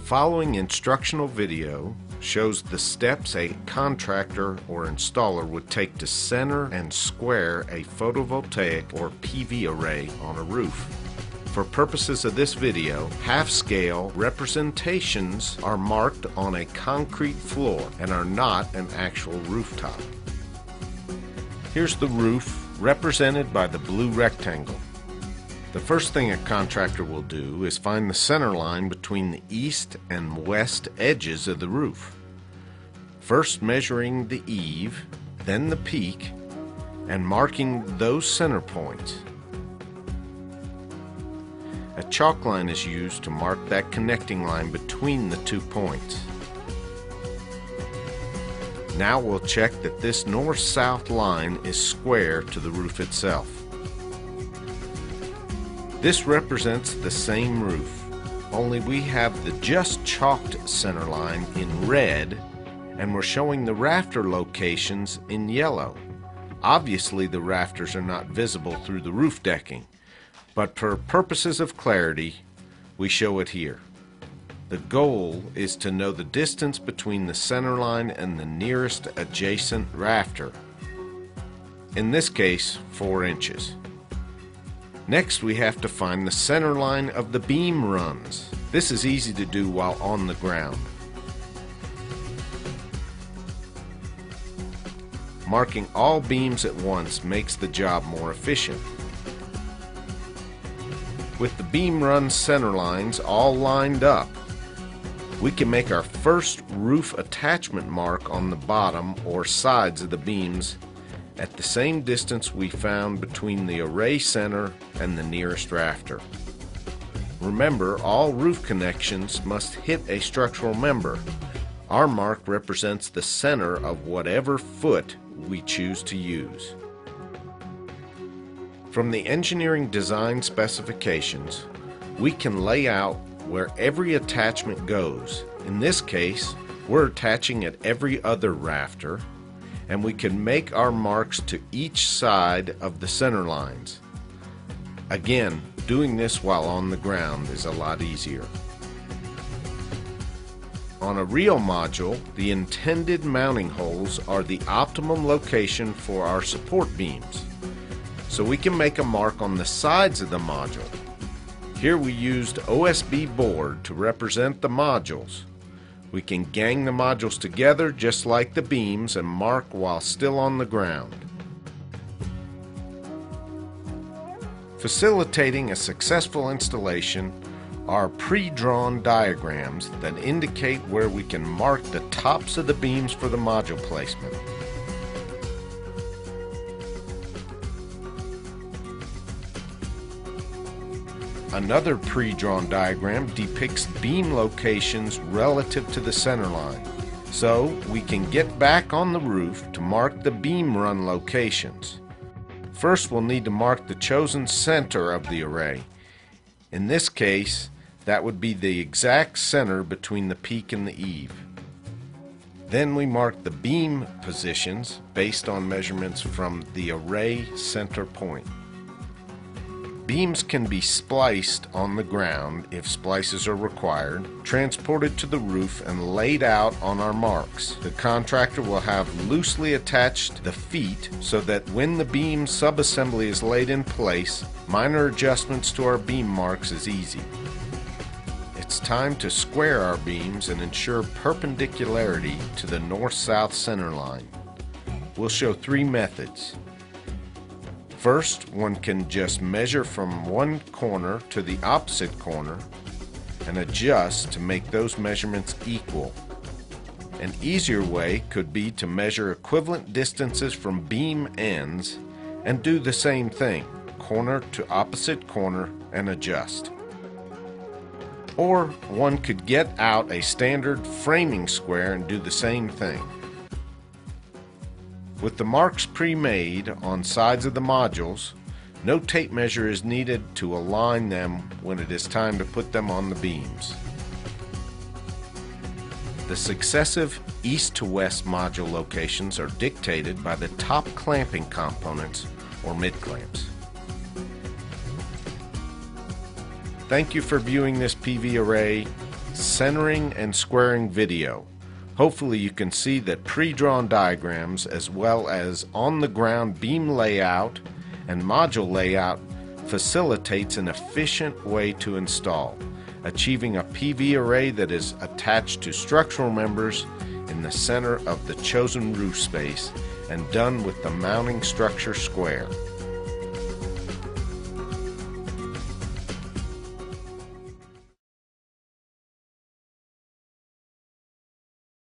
following instructional video shows the steps a contractor or installer would take to center and square a photovoltaic or PV array on a roof. For purposes of this video, half-scale representations are marked on a concrete floor and are not an actual rooftop. Here's the roof represented by the blue rectangle. The first thing a contractor will do is find the center line between the east and west edges of the roof. First measuring the eave, then the peak, and marking those center points. A chalk line is used to mark that connecting line between the 2 points. Now we'll check that this north-south line is square to the roof itself. This represents the same roof, only we have the just chalked center line in red and we're showing the rafter locations in yellow. Obviously the rafters are not visible through the roof decking, but for purposes of clarity, we show it here. The goal is to know the distance between the center line and the nearest adjacent rafter. In this case, 4 inches. Next, we have to find the center line of the beam runs. This is easy to do while on the ground. Marking all beams at once makes the job more efficient. With the beam run center lines all lined up, we can make our first roof attachment mark on the bottom or sides of the beams at the same distance we found between the array center and the nearest rafter. Remember, all roof connections must hit a structural member. Our mark represents the center of whatever foot we choose to use. From the engineering design specifications, we can lay out where every attachment goes. In this case, we're attaching at every other rafter, and we can make our marks to each side of the center lines. Again, doing this while on the ground is a lot easier. On a real module, the intended mounting holes are the optimum location for our support beams, so we can make a mark on the sides of the module. Here we used OSB board to represent the modules. We can gang the modules together just like the beams and mark while still on the ground. Facilitating a successful installation are pre-drawn diagrams that indicate where we can mark the tops of the beams for the module placement. Another pre-drawn diagram depicts beam locations relative to the center line, so we can get back on the roof to mark the beam run locations. First, we'll need to mark the chosen center of the array. In this case, that would be the exact center between the peak and the eave. Then we mark the beam positions based on measurements from the array center point. Beams can be spliced on the ground if splices are required, transported to the roof and laid out on our marks. The contractor will have loosely attached the feet so that when the beam subassembly is laid in place, minor adjustments to our beam marks is easy. It's time to square our beams and ensure perpendicularity to the north-south center line. We'll show 3 methods. First, one can just measure from one corner to the opposite corner and adjust to make those measurements equal. An easier way could be to measure equivalent distances from beam ends and do the same thing, corner to opposite corner, and adjust. Or one could get out a standard framing square and do the same thing. With the marks pre-made on sides of the modules, no tape measure is needed to align them when it is time to put them on the beams. The successive east to west module locations are dictated by the top clamping components or mid-clamps. Thank you for viewing this PV array. centering and squaring video. Hopefully you can see that pre-drawn diagrams as well as on-the-ground beam layout and module layout facilitates an efficient way to install, achieving a PV array that is attached to structural members in the center of the chosen roof space and done with the mounting structure square.